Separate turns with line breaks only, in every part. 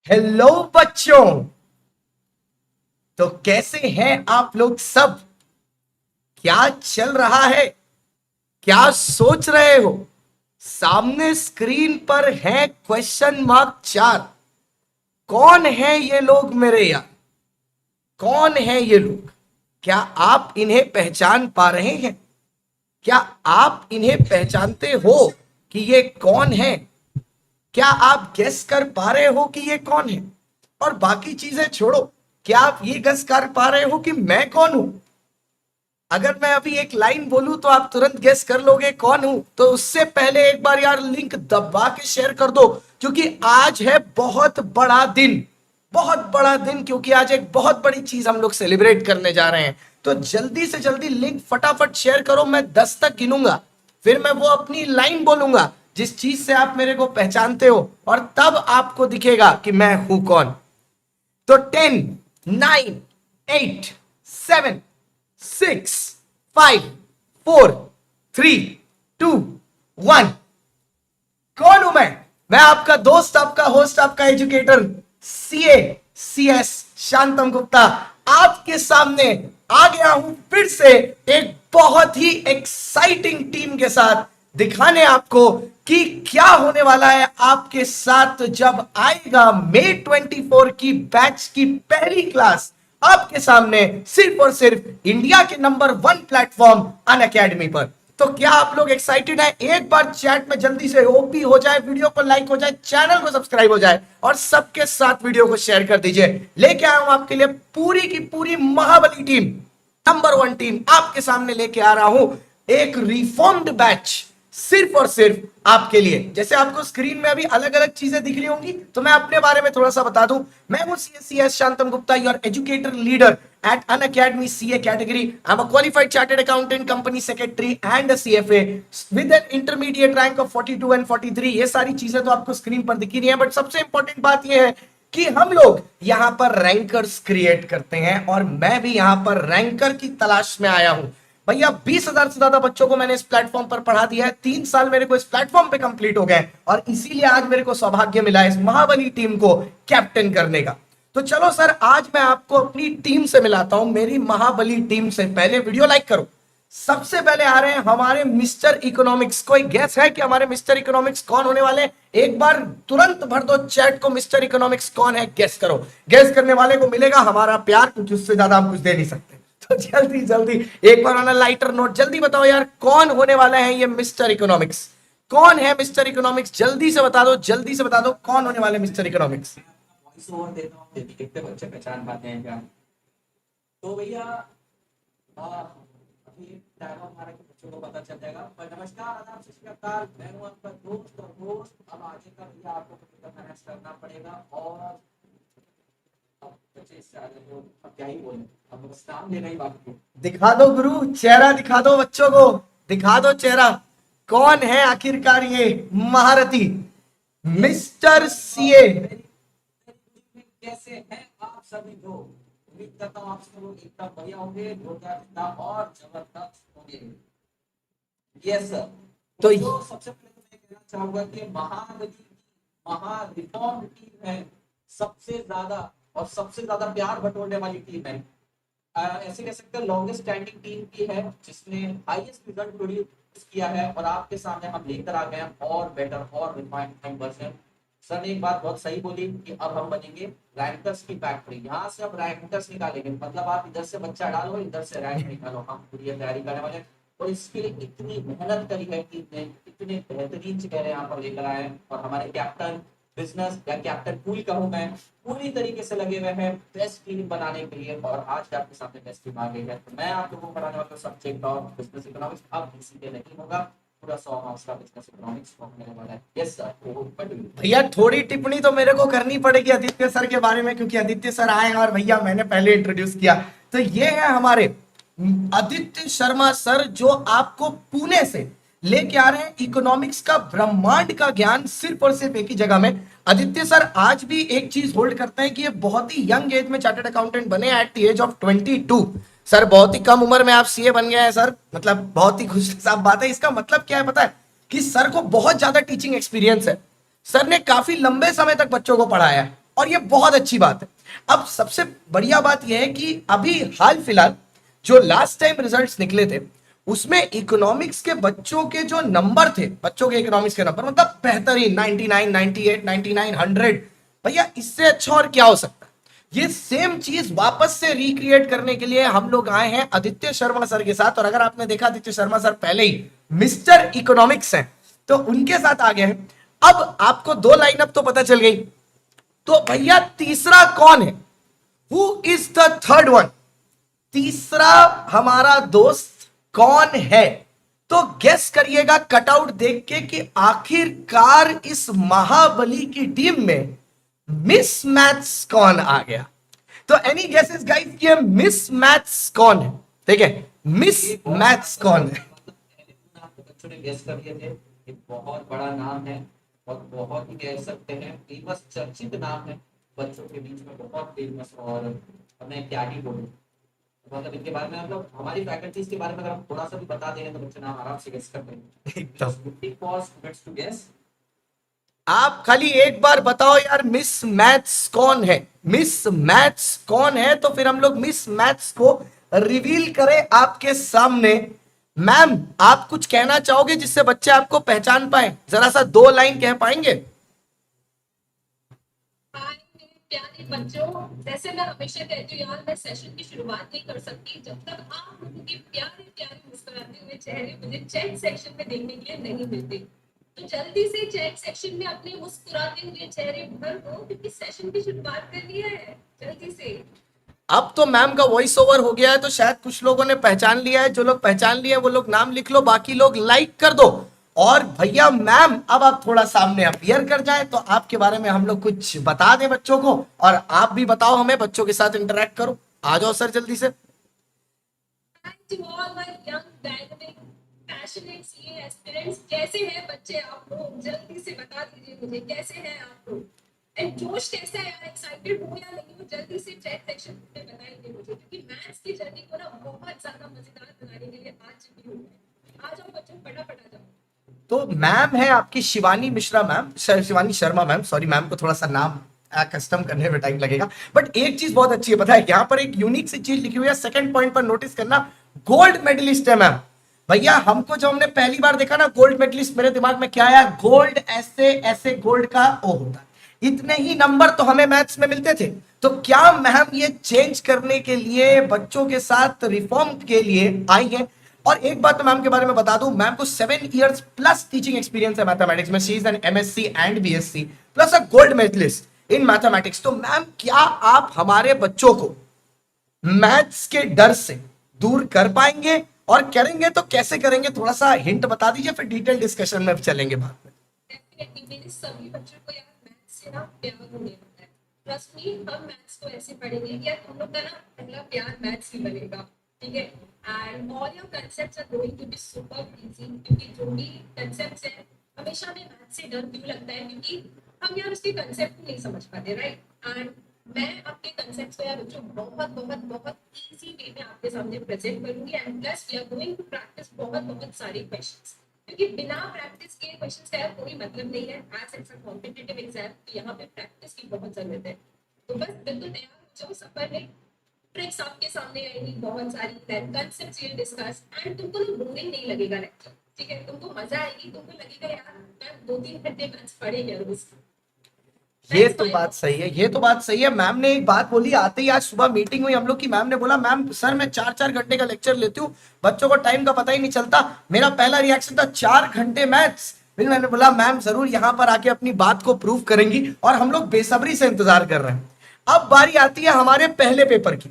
Hello बच्चों। तो कैसे हैं आप लोग सब? क्या चल रहा है? क्या सोच रहे हो? सामने स्क्रीन पर है क्वेश्चन मार्क 4। कौन है ये लोग मेरे यार? कौन है ये लोग? क्या आप इन्हें पहचान पा रहे हैं? क्या आप इन्हें पहचानते हो कि ये कौन है? क्या आप गेस कर पा रहे हो कि ये कौन है? और बाकी चीजें छोड़ो, क्या आप ये गेस कर पा रहे हो कि मैं कौन हूं? अगर मैं अभी एक लाइन बोलूं तो आप तुरंत गेस कर लोगे कौन हूं। तो उससे पहले एक बार यार लिंक दबा के शेयर कर दो, क्योंकि आज है बहुत बड़ा दिन। बहुत बड़ा दिन, क्योंकि आज एक बहुत बड़ी चीज हम लोग सेलिब्रेट करने जा रहे हैं। तो जल्दी से जल्दी लिंक फटाफट शेयर करो। मैं 10 तक गिनूंगा, फिर मैं वो अपनी लाइन बोलूंगा जिस चीज से आप मेरे को पहचानते हो, और तब आपको दिखेगा कि मैं हूं कौन। तो 10, 9, 8, 7, 6, 5, 4, 3, 2, 1। कौन हूं मैं आपका दोस्त, आपका होस्ट, आपका educator, CA CS Shantam Gupta आपके सामने आ गया हूं फिर से एक बहुत ही एक्साइटिंग टीम के साथ, दिखाने आपको कि क्या होने वाला है आपके साथ जब आएगा मई 24 की बैच की पहली क्लास आपके सामने, सिर्फ और सिर्फ इंडिया के नंबर 1 प्लेटफॉर्म अनअकैडमी पर। तो क्या आप लोग एक्साइटेड हैं? एक बार चैट में जल्दी से ओपी हो जाए, वीडियो को लाइक हो जाए, चैनल को सब्सक्राइब हो जाए, और सबके साथ वीडियो को शेयर कर दीजिए। लेके आया हूं आपके लिए पूरी की पूरी महाबली टीम, नंबर 1 टीम आपके सामने लेके आ रहा हूं। एक रिफॉर्म्ड बैच सिर्फ और सिर्फ आपके लिए। जैसे आपको स्क्रीन में अभी अलग अलग चीजें दिख रही होंगी, तो मैं अपने बारे में थोड़ा सा बता दूं। मैं हूं CS Shantam Gupta, your educator leader at Unacademy CA category. I'm a qualified chartered accountant, company secretary and a CFA with an intermediate rank of 42 and 43. ये सारी चीजें तो आपको स्क्रीन पर दिख ही रही हैं, बट सबसे इंपॉर्टेंट बात ये है कि हम लोग यहां पर रैंकर्स क्रिएट करते हैं, और मैं भी यहां पर रैंकर की तलाश में आया हूं। भैया 20,000 से ज्यादा बच्चों को मैंने इस प्लेटफॉर्म पर पढ़ा दिया है। 3 साल मेरे को इस प्लेटफॉर्म पे कंप्लीट हो गए, और इसीलिए आज मेरे को सौभाग्य मिला है इस महाबली टीम को कैप्टन करने का। तो चलो सर, आज मैं आपको अपनी टीम से मिलाता हूं, मेरी महाबली टीम से। पहले वीडियो लाइक करो। सबसे पहले आ रहे हैं हमारे मिस्टर इकोनॉमिक्स। कोई गैस है कि हमारे मिस्टर इकोनॉमिक्स कौन होने वाले? एक बार तुरंत भर दो चैट को, मिस्टर इकोनॉमिक्स कौन है, गैस करो। गैस करने वाले को मिलेगा हमारा प्यार, क्योंकि उससे ज्यादा हम कुछ दे नहीं सकते। तो जल्दी जल्दी एक बार ऑन लाइटर नोट जल्दी बताओ यार, कौन होने वाला है ये मिस्टर इकोनॉमिक्स? कौन है मिस्टर इकोनॉमिक्स? जल्दी से बता दो, जल्दी से बता दो, कौन होने वाले मिस्टर इकोनॉमिक्स?
वॉइस ओवर देता हूँ, देखिए कितने बच्चे पहचान पाते हैं क्या। तो भैया अभी टाइम हमारा के बच्चों को पता चल जाएगा। पर नमस्कार, आदाब, सत श्री अकाल, मैं हूँ आपका दोस्त और होस्ट। अब आगे का भैया आपको मेहनत करना पड़ेगा, और अब बच्चे इससे आगे तो अब क्या ही बोले, अब बस नाम लेना ही बाकी है।
दिखा दो गुरु, चेहरा दिखा दो बच्चों को, दिखा दो चेहरा। कौन है आखिरकार ये महारथी मिस्टर सीए?
कैसे हैं आप सभी लोग? उम्मीद करता हूँ आप सब लोग एकदम बढ़िया होंगे, जोरदार और जबरदस्त होंगे। Yes sir.
तो
तो सबसे पहले तो मैं कहना चाहूंगा कि महाबली महा रिफॉर्म टीम है, सबसे ज्यादा और सबसे ज्यादा प्यार बटोरने वाली टीम है। ऐसे कह सकते हैं लॉन्गेस्ट स्टैंडिंग टीम की है, जिसने हाईएस्ट रिजल्ट प्रोड्यूस किया है, और आपके सामने हम लेकर आ गए हैं और बेटर और रिफाइंड वर्जन। सर ने एक बात बहुत सही बोली कि अब हम बनेंगे रैंकर्स की फैक्ट्री। यहाँ से अब रैंकर्स निकालेंगे, मतलब आप इधर से बच्चा डालो, इधर से रैंक निकालो। हम पूरी तैयारी करने वाले हैं, और इसके लिए इतनी मेहनत करी है टीम ने, इतने बेहतरीन चेहरे यहाँ पर लेकर आए हैं, और हमारे कैप्टन बिजनेस या कैप्टन कूल कहूँ मैं, पूरी तरीके से लगे हुए हैं बेस्ट टीम बनाने के लिए। और आज आपके सामने बेस्ट टीम आ गई है। तो मैं आप लोगों को पढ़ाने वाला सब्जेक्ट ऑफ बिजनेस इकोनॉमिक्स अब किसी पे नहीं होगा, पूरा 100 मार्क्स का बिजनेस इकोनॉमिक्स होने वाला है। Yes sir.
भैया थोड़ी टिप्पणी तो मेरे को करनी पड़ेगी आदित्य सर के बारे में, क्योंकि आदित्य सर आए हैं और भैया मैंने पहले इंट्रोड्यूस किया। तो ये है हमारे आदित्य शर्मा सर, जो आपको पुणे से लेके आ रहे हैं इकोनॉमिक्स का ब्रह्मांड का ज्ञान सिर्फ और सिर्फ एक ही जगह में। आदित्य सर आज भी एक चीज होल्ड करते हैं कि ये बहुत ही यंग एज में चार्टर्ड अकाउंटेंट बने, at the age of 22। Sir बहुत ही कम उम्र में आप सीए बन गए हैं सर, मतलब बहुत ही खुश साफ बात है। इसका मतलब क्या है पता है? कि सर को बहुत ज्यादा टीचिंग एक्सपीरियंस है। सर ने काफी लंबे समय तक बच्चों को पढ़ाया है, और ये बहुत अच्छी बात है। अब सबसे बढ़िया बात यह है कि अभी हाल फिलहाल जो लास्ट टाइम रिजल्ट्स निकले थे उसमें इकोनॉमिक्स के बच्चों के जो नंबर थे, बच्चों के इकोनॉमिक्स के नंबर मतलब बेहतरीन 99, 98, 99, 100। भैया इससे अच्छा और क्या हो सकता है। ये सेम चीज वापस से रिक्रिएट करने के लिए हम लोग आए हैं आदित्य शर्मा सर के साथ। और अगर आपने देखा आदित्य शर्मा सर पहले ही मिस्टर इकोनॉमिक्स हैं, तो उनके साथ आ गए हैं। अब आपको दो लाइनअप तो पता चल गई, तो भैया तीसरा कौन है? Who is the third one? तीसरा हमारा दोस्त कौन है? तो गेस करिएगा कटआउट देख के कि आखिरकार इस महाबली की टीम में मिस मैथ्स कौन आ गया। तो एनी गेसेस गाइस कि मिस मैथ्स कौन है? ठीक है, मिस मैथ्स कौन है?
नाम तो बच्चों ने गेस कर लिए थे। एक बहुत बड़ा नाम है और बहुत ही कह सकते हैं फेमस, चर्चित नाम है बच्चों के बीच में, बहुत फेमस। और अब मैं क्या ही बोलूं, मतलब इनके बारे में, मतलब हमारी फैकल्टीज के बारे में अगर हम थोड़ा सा भी बता दें तो बच्चे नाम आराम से गेस कर देंगे।
एकदम। आप खाली एक बार बताओ यार मिस मैथ्स कौन है? मिस मैथ्स कौन है? तो फिर हम लोग मिस मैथ्स को रिवील करें आपके सामने। मैम आप कुछ कहना चाहोगे जिससे बच्चे आपको पहचान पाए? जरा सा दो लाइन कह पाएंगे?
हाय मेरे प्यारे बच्चों, जैसे मैं हमेशा कहती हूँ यार, मैं सेशन की शुरुआत नहीं कर सकती जब तक आप लोगों के प्यारे प्यारे मुस्कुराते हुए चेहरे मुझे चैट सेक्शन में देखने के लिए नहीं मिलते। तो जल्दी से चैट सेक्शन में अपने मुस्कुराते हुए चेहरे भर दो, क्योंकि सेशन की शुरुआत करनी है जल्दी से।
अब तो मैम का वॉइस ओवर हो गया है, तो शायद कुछ लोगों ने पहचान लिया है। जो लोग पहचान लिए वो लोग नाम लिख लो, बाकी लोग लाइक कर दो। और भैया मैम अब आप थोड़ा सामने अपीयर कर जाए तो आपके बारे में हम लोग कुछ बता दें बच्चों को, और आप भी बताओ हमें, बच्चों के साथ इंटरेक्ट करो। आ जाओ सर जल्दी से।
Hi to all my young, dynamic, passionate CA aspirants, कैसे हैं बच्चे आप लोग? जल्दी से बता दीजिए मुझे कैसे हैं आप लोग, एंड जोश कैसा है यार, एक्साइटेड हो या नहीं हो? जल्दी से चैट सेक्शन में बताइए मुझे, क्योंकि मैथ्स की जर्नी को ना बहुत ज्यादा मजेदार बनाने के लिए आज चुकी हूँ मैं। आ जाओ बच्चों, फटाफट आ जाओ।
तो मैम है आपकी Shivani Mishra ma'am, Shivani Sharma ma'am, sorry ma'am को थोड़ा सा नाम कस्टम करने में टाइम लगेगा। बट एक चीज बहुत अच्छी है, पता है यहाँ पर एक यूनिक सी चीज लिखी हुई है, सेकंड पॉइंट पर नोटिस करना, गोल्ड मेडलिस्ट है मैम। भैया हमको जब हमने पहली बार देखा ना गोल्ड मेडलिस्ट, मेरे दिमाग में क्या आया? गोल्ड ऐसे ऐसे गोल्ड का ओ होता है। इतने ही नंबर तो हमें मैथ्स में मिलते थे। तो क्या मैम ये चेंज करने के लिए, बच्चों के साथ रिफॉर्म के लिए आई है? और एक बात तो मैम के बारे में बता दूं, मैम को 7 इयर्स प्लस टीचिंग एक्सपीरियंस है मैथमेटिक्स में। She is an MSc and BSc plus a gold medalist in mathematics. तो मैम क्या आप हमारे बच्चों को मैथ्स के डर से दूर कर पाएंगे? और करेंगे तो कैसे करेंगे? थोड़ा सा हिंट बता दीजिए, फिर डिटेल डिस्कशन में चलेंगे बाद में।
डेफिनेटली मेरे सभी बच्चों को यार मैथ्स से ना प्यार होने वाला है। ट्रस्ट मी, हम मैथ्स को ऐसे पढ़ेंगे कि यार तुम लोग का ना पहला प्यार मैथ्स ही बनेगा, ठीक है? And all your concepts are going to be super easy, क्योंकि जो भी कंसेप्ट्स हैं, हमेशा हमें मैथ्स से डर क्यों लगता है? क्योंकि हम यार उसके कंसेप्ट को नहीं समझ पाते, राइट? एंड मैं आपके कंसेप्ट्स को यार बच्चों बहुत बहुत बहुत इजी वे में आपके सामने प्रेजेंट करूंगी। And plus we are going to practise बहुत बहुत सारे क्वेश्चंस, क्योंकि बिना प्रैक्टिस के क्वेश्चंस का यार कोई मतलब नहीं है। As it's a competitive exam, तो यहाँ पे प्रैक्टिस की बहुत जरूरत है। तो बस बिल्कुल तैयार हो जाओ सफर में। ट्रिक्स आपके सामने आएगी बहुत सारी, then concepts will discuss, and तुमको ना बोरिंग नहीं लगेगा लेक्चर, ठीक है? तुमको मजा आएगी, तुमको लगेगा यार मैं 2-3 घंटे मैथ्स पढ़े क्या रोज।
ये तो बात सही है, ये तो बात सही है। मैम ने एक बात बोली आते ही, आज सुबह मीटिंग हुई हम लोग की, मैम ने बोला मैम सर मैं 4-4 घंटे का लेक्चर लेती हूँ, बच्चों को टाइम का पता ही नहीं चलता। मेरा पहला रिएक्शन था 4 घंटे मैथ्स। फिर मैंने बोला मैम जरूर यहाँ पर आके अपनी बात को प्रूव करेंगी, और हम लोग बेसब्री से इंतजार कर रहे हैं। अब बारी आती है हमारे पहले पेपर की,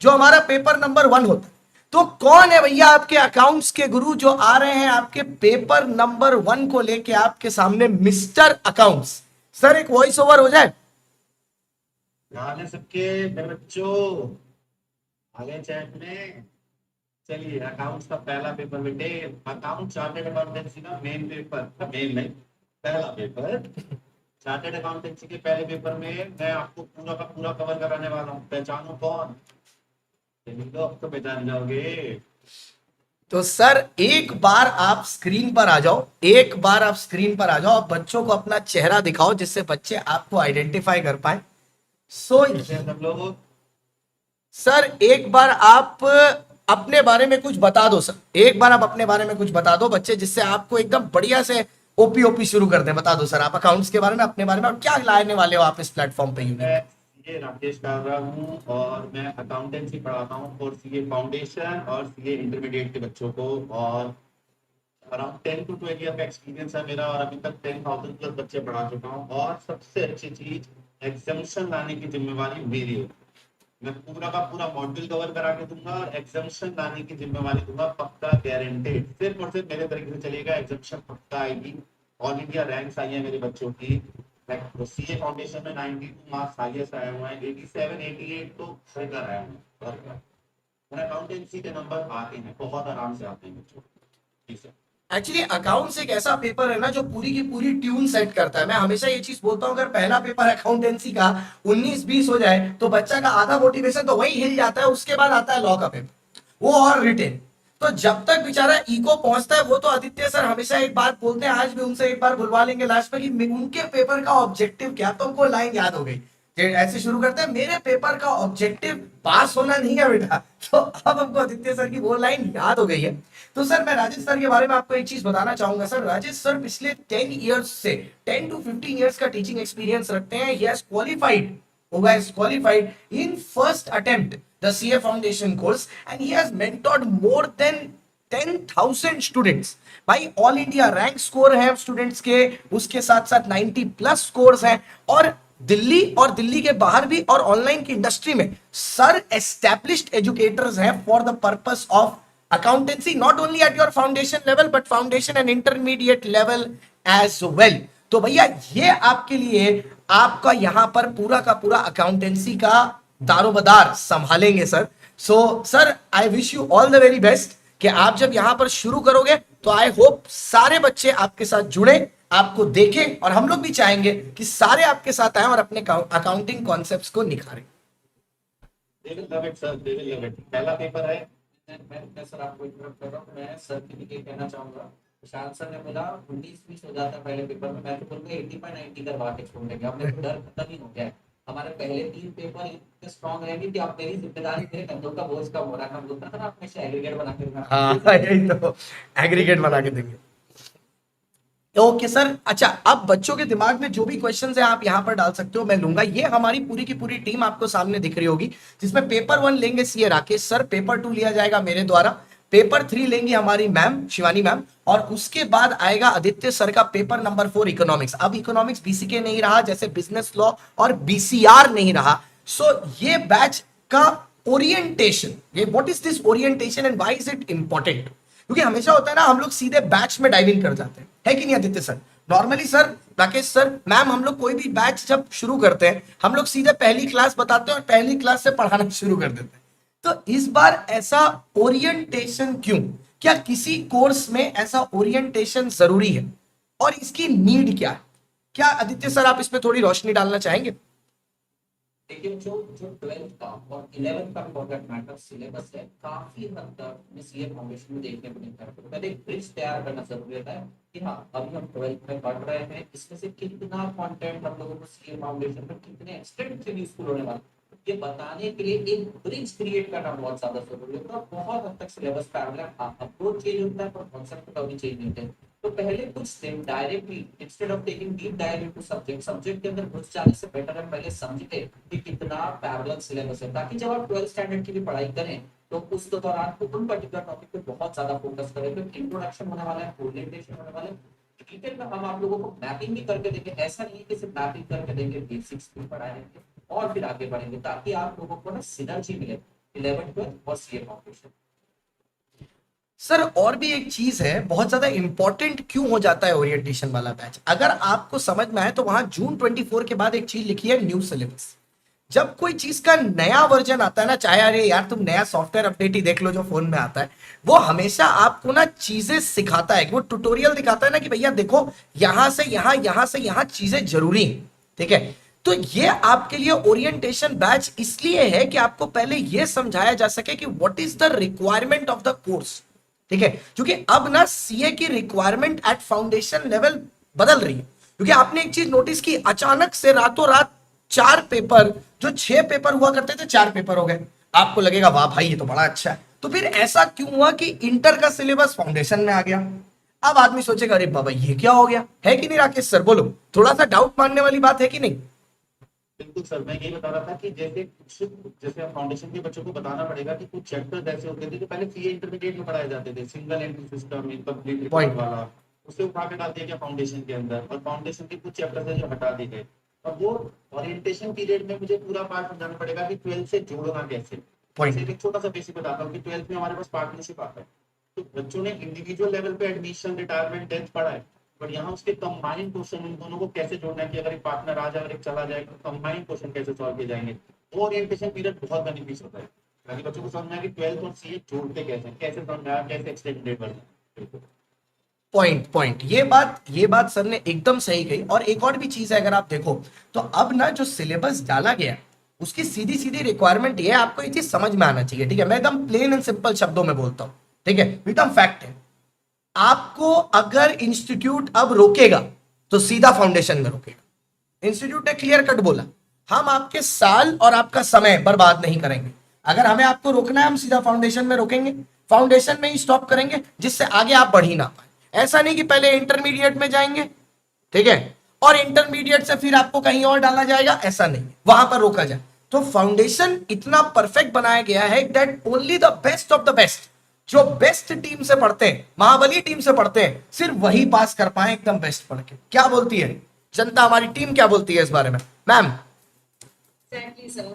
जो हमारा पेपर नंबर 1 होता है। तो कौन है भैया आपके अकाउंट्स के गुरु जो आ रहे हैं आपके पेपर नंबर 1 को लेके आपके सामने? मिस्टर अकाउंट्स सर, एक वॉइस ओवर हो जाए।
ध्यान है सबके मेरे बच्चों, आगे चैट में। चलिए अकाउंट्स का पहला पेपर बेटे, अकाउंट चार्टर्ड अकाउंटेंसी का मेन पेपर, मेन नहीं पहला पेपर। चार्टर्ड अकाउंटेंसी के पहले पेपर में मैं आपको पूरा का पूरा कवर कराने वाला हूँ। पहचानो कौन? अब तो पहचान जाओगे।
तो सर एक बार आप स्क्रीन पर आ जाओ, एक बार आप स्क्रीन पर आ जाओ, और बच्चों को अपना चेहरा दिखाओ जिससे बच्चे आपको आइडेंटिफाई कर पाए। सो
कैसे हैं सब लोग?
सर एक बार आप अपने बारे में कुछ बता दो सर, एक बार आप अपने बारे में कुछ बता दो बच्चे, जिससे आपको एकदम बढ़िया से ओपी ओपी शुरू कर दें। बता दो सर आप अकाउंट्स के बारे में, अपने बारे में, और क्या लाने वाले हो आप इस प्लेटफॉर्म पे
मैं
यूनिक।
सीए राकेश काबरा हूँ और मैं अकाउंटेंसी पढ़ाता हूँ और सीए फाउंडेशन और सीए इंटरमीडिएट के बच्चों को, और अराउंड 10 to 12 ईयर का एक्सपीरियंस है मेरा, और अभी तक 10,000 प्लस बच्चे पढ़ा चुका हूँ। और सबसे अच्छी चीज, एग्जामिशन लाने की जिम्मेवारी मेरी है। मैं पूरा का पूरा मॉड्यूल कवर करा के दूंगा और एग्जामिशन लाने की जिम्मेवारी दूंगा, पक्का गारंटेड। सिर्फ और सिर्फ मेरे तरीके से चलेगा, एग्जामिशन पक्का आएगी। ऑल इंडिया रैंक्स आई है मेरे बच्चों की। सीए फाउंडेशन में 92 मार्क्स हाईएस्ट आए हुए हैं, 87 88 तो बेहतर आए हुए हैं। और अकाउंटेंसी के नंबर आते हैं, बहुत आराम से आते हैं बच्चों को। जी सर।
एक्चुअली अकाउंट्स एक ऐसा पेपर है ना जो पूरी की पूरी ट्यून सेट करता है। मैं हमेशा ये चीज बोलता हूँ, अगर पहला पेपर अकाउंटेंसी का 19-20 हो जाए तो बच्चा का आधा मोटिवेशन तो वही हिल जाता है। उसके बाद आता है लॉ का पेपर, वो और रिटेन। तो जब तक बेचारा इको पहुंचता है, वो तो आदित्य सर हमेशा एक बात बोलते हैं, आज भी उनसे एक बार बुलवा लेंगे लास्ट में, कि उनके पेपर का ऑब्जेक्टिव क्या। तो उनको लाइन याद हो गई, ऐसे शुरू करते हैं, मेरे पेपर का ऑब्जेक्टिव पास होना नहीं है बेटा। तो अब हमको आदित्य सर की वो लाइन याद हो गई है। तो सर मैं राजेश सर के बारे में आपको एक चीज बताना चाहूंगा। सर राजेश सर पिछले 10 इयर्स से 10 to 15 इयर्स का टीचिंग एक्सपीरियंस रखते हैं। He has qualified in first attempt the CA foundation course, and he has mentored more than 10,000 students. भाई ऑल इंडिया रैंक स्कोर है स्टूडेंट्स के, उसके साथ साथ 90 प्लस स्कोर्स हैं, और दिल्ली और दिल्ली के बाहर भी और ऑनलाइन की इंडस्ट्री में सर एस्टैब्लिश्ड एजुकेटर्स हैं for the purpose of accountancy, not only at your foundation level but foundation and intermediate level as well। तो भैया ये आपके लिए आपका यहां पर पूरा का पूरा अकाउंटेंसी का दारोमदार संभालेंगे sir. So sir I wish you all the very best, कि आप जब यहां पर शुरू करोगे तो आई होप सारे बच्चे आपके साथ जुड़े, आपको देखें, और हम लोग भी चाहेंगे कि सारे आपके साथ आए और अपने अकाउंटिंग कॉन्सेप्ट्स को निखारें।
They will love it, sir. They will love it. पहला पेपर है।
मैं सर आपको इंटरप्ट कर रहा हूँ। मैं सर के लिए कहना चाहूंगा, शांत सर ने बोला 19-20 हो जाता है पहले पेपर में, मैं तो बोलूंगा 85-90 करवा के छोड़ देंगे। अब मेरे को डर खत्म ही हो गया है। हमारे पहले 3 पेपर इतने स्ट्रॉन्ग रहेंगे कि आप मेरी जिम्मेदारी, मेरे कंधों का बोझ कम हो रहा है। मैं बोलता था ना, आप में एग्रीगेट बना के देना।
हाँ यही तो, एग्रीगेट बना के देंगे। ओके सर, अच्छा अब बच्चों के दिमाग में जो भी क्वेश्चंस है आप यहाँ पर डाल सकते हो, मैं लूंगा। ये हमारी पूरी की पूरी टीम आपको सामने दिख रही होगी, जिसमें पेपर 1 लेंगे सीए राकेश सर, पेपर 2 लिया जाएगा मेरे द्वारा, पेपर 3 लेंगी हमारी मैम शिवानी मैम, और उसके बाद आएगा आदित्य सर का पेपर नंबर 4 इकोनॉमिक्स। अब इकोनॉमिक्स बीसीके नहीं रहा, जैसे बिजनेस लॉ और बीसीआर नहीं रहा। सो ये बैच का ओरिएंटेशन, ये what is this orientation and why is it important, क्योंकि हमेशा होता है ना हम लोग सीधे बैच में डाइव इन कर जाते हैं, है कि नहीं Aditya sir. Normally sir, Rakesh sir, ma'am, हम लोग कोई भी बैच जब शुरू करते हैं हम लोग सीधे पहली क्लास बताते हैं और पहली क्लास से पढ़ाना शुरू कर देते हैं। तो इस बार ऐसा ओरिएंटेशन क्यों, क्या किसी कोर्स में ऐसा ओरिएंटेशन जरूरी है, और इसकी नीड क्या है? क्या आदित्य सर आप इस पे थोड़ी रोशनी डालना चाहेंगे?
देखिए, जो 12th का और 11th का फॉर दैट मैटर सिलेबस है, काफी हद तक सीए फाउंडेशन में देखने को मिलता है। तो पहले एक ब्रिज तैयार करना जरूरी होता है कि हाँ, अभी हम 12th में पढ़ रहे हैं, इसमें से कितना कंटेंट हम लोगों को सीए फाउंडेशन में कितने एक्सटेंट से यूजफुल होने वाला, ये बताने के लिए एक ब्रिज क्रिएट करना बहुत ज्यादा जरूरी होता है। बहुत हद तक सिलेबस पैरेलल, हाँ अप्रोच चेंज होता है पर कॉन्सेप्ट कभी चेंज नहीं होते। तो पहले कुछ दिन directly instead of taking deep dive into subject के अंदर घुस जाने से बेटर है पहले समझे कि कितना पैरेलल सिलेबस है, ताकि जब आप 12th स्टैंडर्ड की भी पढ़ाई करें तो उस दौरान को उन पर्टिकुलर टॉपिक पे बहुत ज्यादा फोकस करें। तो इंट्रोडक्शन होने वाला है, ओरिएंटेशन होने वाला है, डिटेल में हम आप लोगों को मैपिंग भी करके देंगे। ऐसा नहीं है कि सिर्फ मैपिंग करके देंगे, बेसिक्स भी पढ़ाएंगे और फिर आगे बढ़ेंगे, ताकि आप लोगों को ना सिनर्जी मिले 11th 12th और सीए फाउंडेशन।
सर और भी एक चीज है, बहुत ज्यादा इंपॉर्टेंट क्यों हो जाता है ओरिएंटेशन वाला बैच, अगर आपको समझ में आए तो वहां जून 24 के बाद एक चीज लिखी है, न्यू सिलेबस। जब कोई चीज का नया वर्जन आता है ना, चाहे अरे यार तुम नया सॉफ्टवेयर अपडेट ही देख लो जो फोन में आता है, वो हमेशा आपको ना चीजें सिखाता है, वो ट्यूटोरियल दिखाता है ना कि भैया देखो यहां से यहां चीजें जरूरी है, ठीक है। तो ये आपके लिए ओरिएंटेशन बैच इसलिए है कि आपको पहले ये समझाया जा सके कि what is the requirement of the course, ठीक है। क्योंकि अब ना सीए की रिक्वायरमेंट एट फाउंडेशन लेवल बदल रही है, क्योंकि आपने एक चीज नोटिस की, अचानक से रातों रात 4 पेपर, जो 6 पेपर हुआ करते थे 4 पेपर हो गए। आपको लगेगा वाह भाई ये तो बड़ा अच्छा है। तो फिर ऐसा क्यों हुआ कि इंटर का सिलेबस फाउंडेशन में आ गया। अब आदमी सोचेगा अरे बाबा ये क्या हो गया, है कि नहीं राकेश सर, बोलो, थोड़ा सा डाउट मानने वाली बात है कि नहीं।
बिल्कुल सर, मैं यही बता रहा था कि जैसे फाउंडेशन के बच्चों को बताना पड़ेगा कि कुछ चैप्टर्स ऐसे होते थे जो पहले सीए इंटरमीडिएट में पढ़ाए जाते थे, single entry system, incomplete record
Point.
वाला, उसे उठा के डाल दिया गया फाउंडेशन के अंदर, और फाउंडेशन के कुछ चैप्टर्स है जो हटा दिए गए। और वो ओरिएंटेशन पीरियड में मुझे पूरा पार्ट समझाना पड़ेगा कि 12 से जोड़ना कैसे।
Point.
जैसे एक छोटा सा बेसिक बताता हूँ कि 12th में हमारे पास पार्टनरशिप आता है, तो बच्चों ने इंडिविजुअल लेवल पे एडमिशन, रिटायरमेंट, डेथ पढ़ा है, बट यहाँ उसके कंबाइंड क्वेश्चन इन दोनों को कैसे जोड़ना है कि अगर एक पार्टनर आ जाए और एक चला जाए तो कंबाइंड क्वेश्चन कैसे सॉल्व किए जाएंगे। वो ओरिएंटेशन पीरियड बहुत बेनिफिशियल होता है, ताकि बच्चों को समझना है कि 12th और सीए जोड़ते कैसे हैं, कैसे समझाया, कैसे एक्सटेंडेड वर्जन।
पॉइंट, ये बात सर ने एकदम सही कही। और एक और भी चीज है, अगर आप देखो तो अब ना जो सिलेबस डाला गया उसकी सीधी सीधी रिक्वायरमेंट ये है, आपको ये चीज समझ में आना चाहिए, ठीक है। मैं एकदम प्लेन एंड सिंपल शब्दों में बोलता हूं, ठीक है, एकदम फैक्ट है। आपको अगर इंस्टीट्यूट अब रोकेगा तो सीधा फाउंडेशन में रोकेगा। इंस्टीट्यूट ने क्लियर कट बोला हम आपके साल और आपका समय बर्बाद नहीं करेंगे, अगर हमें आपको रोकना है हम सीधा फाउंडेशन में रोकेंगे, फाउंडेशन में ही स्टॉप करेंगे, जिससे आगे आप बढ़ ही ना पाए। ऐसा नहीं कि पहले इंटरमीडिएट में जाएंगे, ठीक है, और इंटरमीडिएट से फिर आपको कहीं और डाला जाएगा, ऐसा नहीं, वहां पर रोका जाए। तो फाउंडेशन इतना परफेक्ट बनाया गया है that only the best of the best, जो बेस्ट टीम से पढ़ते हैं, महाबली टीम से पढ़ते हैं, सिर्फ वही पास कर पाए एकदम बेस्ट पढ़ के। क्या बोलती है जनता, हमारी टीम क्या बोलती है इस बारे में मैम?
Exactly sir.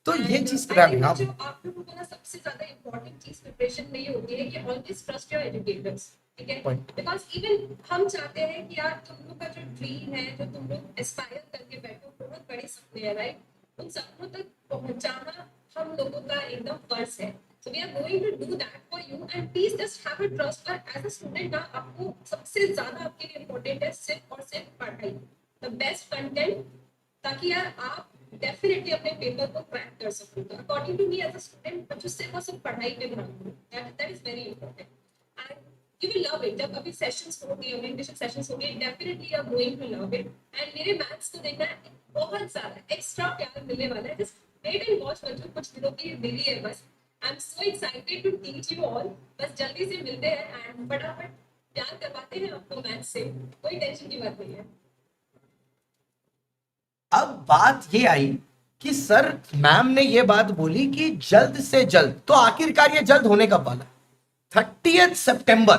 तो ये
And,
चीज
I think जो आप लोगों को ना सबसे ज्यादा इम्पोर्टेंट चीज प्रिपरेशन में ये होती है कि ऑलवेज ट्रस्ट योर एजुकेटर्स, ठीक है।
Point.
बिकॉज इवन हम चाहते हैं कि यार तुम लोग का जो ड्रीम है, जो तुम लोग एस्पायर करके बैठे हो, बहुत बड़े सपने हैं, राइट, उन सपनों तक पहुंचाना हम लोगों का एकदम फर्ज है। So we are going to do that for you and please just have a trust। और as a student ना आपको सबसे ज्यादा आपके लिए इम्पोर्टेंट है सिर्फ और सिर्फ पढ़ाई, द बेस्ट कंटेंट, ताकि यार आप डेफिनेटली अपने पेपर को क्रैक कर सको। According to me as a student जो सिर्फ और सिर्फ पढ़ाई पे ध्यान दो, that is very important and you will love it. जब अभी सेशंस होंगे, ओरिएंटेशन सेशंस होंगे, definitely you are going to love it. And मेरे मैथ्स को देखना बहुत सारा एक्स्ट्रा प्यार मिलने वाला है। जस्ट वेट एंड वॉच, बच्चों कुछ दिनों के लिए मिली है बस। I am so excited to teach you all. बस जल्दी से मिलते हैं एंड फटाफट प्यार करवाते हैं आपको मैथ्स से, कोई टेंशन की बात नहीं है।
अब बात ये आई कि सर मैम ने ये बात बोली कि जल्द से जल्द, तो आखिरकार ये जल्द होने कब वाला? 30 सितंबर,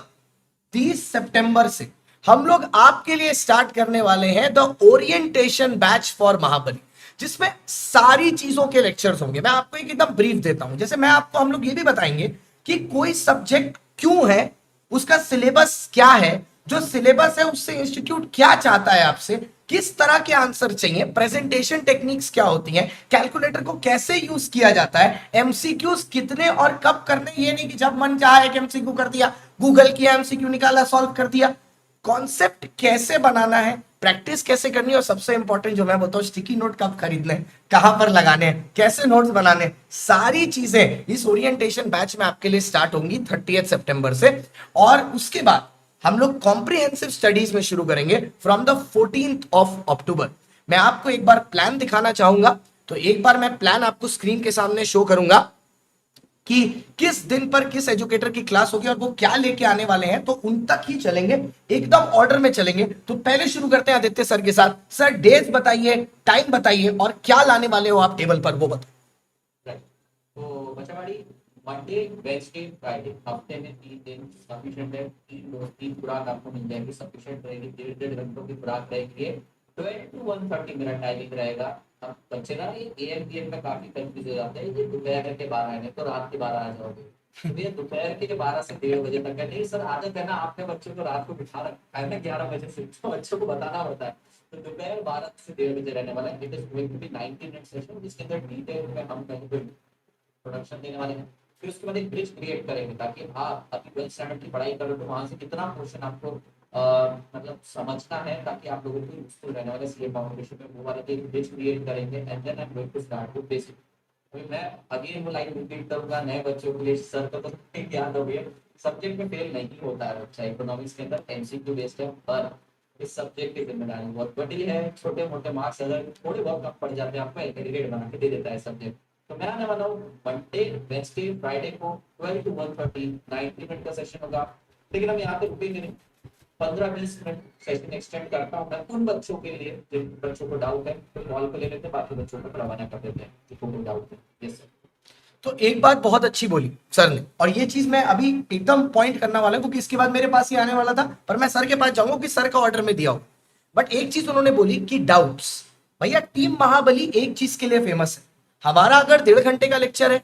30 सितंबर से हम लोग आपके लिए स्टार्ट करने वाले हैं द ओरिएंटेशन बैच फॉर महाबली, जिसमें सारी चीजों के लेक्चर्स होंगे। मैं आपको एक एकदम ब्रीफ देता हूं, जैसे मैं आपको, हम लोग ये भी बताएंगे कि कोई सब्जेक्ट क्यों है, उसका सिलेबस क्या है, जो सिलेबस है उससे इंस्टीट्यूट क्या चाहता है आपसे, किस तरह के आंसर चाहिए, प्रेजेंटेशन टेक्निक्स क्या होती हैं, कैलकुलेटर को कैसे यूज किया जाता है, एमसीक्यूज कितने और कब करने, ये नहीं कि जब मन चाहा एक एमसीक्यू कर दिया, गूगल किया एमसीक्यू निकाला सॉल्व कर दिया। कॉन्सेप्ट कैसे बनाना है, प्रैक्टिस कैसे करनी है, और सबसे इंपॉर्टेंट जो मैं बोलता हूँ स्टिकी नोट कब खरीदने, कहां पर लगाने हैं, कैसे नोट्स बनाने, सारी चीजें इस ओरिएंटेशन बैच में आपके लिए स्टार्ट होंगी 30 सितंबर से। और उसके बाद हम लोग कॉम्प्रिहेंसिव स्टडीज में शुरू करेंगे from the 14th of October. मैं आपको एक बार प्लान दिखाना चाहूंगा, तो एक बार मैं प्लान आपको स्क्रीन के सामने शो करूंगा कि किस दिन पर किस एजुकेटर की क्लास होगी और वो क्या लेके आने वाले हैं, तो उन तक ही चलेंगे, एकदम ऑर्डर में चलेंगे। तो पहले शुरू करते हैं आदित्य सर के साथ। सर डेज बताइए, टाइम बताइए और क्या लाने वाले हो आप टेबल पर, वो बताओ।
राइट, तो बच्चावाड़ी मंडे, वेडनेसडे, फ्राइडे, हफ्ते में 3 दिन सफिशिएंट है। 3 खुराक आपको मिल जाएगी, सफिशिएंट रहेगी। 1.5 घंटों की खुराक रहेगी। 12 to 1:30 मिनट टाइमिंग रहेगा। अब बच्चे ना ये एएम पीएम में काफी कंफ्यूज हो जाते हैं, ये दोपहर के 12 है, नहीं तो रात के 12 आ जाओगे। तो ये दोपहर के 12 से 1:30 बजे तक है। नहीं सर, आदत है ना, आपने बच्चों को रात को बिठा रखा है ना 11 बजे से, तो बच्चों को बताना होता है। तो दोपहर 12 से 1:30 बजे रहने वाला है। It is going to be 90 minute session, जिसके अंदर डिटेल में हम कहीं पे प्रोडक्शन देने वाले हैं। फिर उसके बाद एक ब्रिज क्रिएट करेंगे, ताकि आप अभी 12th स्टैंडर्ड की पढ़ाई करो तो वहां से कितना पोर्शन आपको मतलब समझना है, ताकि आप लोगों को यूजफुल रहने वाले सीए फाउंडेशन में वो वाला एक ब्रिज क्रिएट करेंगे। And then I am going to start with basic. अभी मैं अगेन वो लाइन रिपीट करूंगा नए बच्चों के लिए, सर को तो याद हो गया, सब्जेक्ट में फेल नहीं होता है बच्चा। इकोनॉमिक्स के अंदर एमसीक्यू बेस्ड है, पर इस सब्जेक्ट की जिम्मेदारी बहुत बड़ी है। छोटे मोटे मार्क्स अगर थोड़े बहुत कम पड़ जाते हैं आपको, एग्रीगेट बना के दे देता है सब्जेक्ट। तो मैं आने वाला हूँ मंडे, वेंसडे, फ्राइडे को 12 to 1:30 90 मिनट का सेशन होगा। लेकिन हम यहाँ पे रुकेंगे नहीं, 15-20 मिनट सेशन एक्सटेंड करता हूँ मैं उन बच्चों के लिए जिन बच्चों को डाउट है, तो कॉल को ले लेते हैं, बाकी बच्चों को रवाना कर देते हैं जिनको कोई डाउट है। Yes sir.
तो एक बात बहुत अच्छी बोली सर ने, और ये चीज मैं अभी एकदम पॉइंट करने वाला हूं, क्योंकि इसके बाद मेरे पास ही आने वाला था, पर मैं सर के पास जाऊंगा कि सर का ऑर्डर में दिया हो। बट एक चीज उन्होंने बोली कि डाउट्स, भैया टीम महाबली एक चीज के लिए फेमस है। हमारा अगर 1.5 घंटे का लेक्चर है,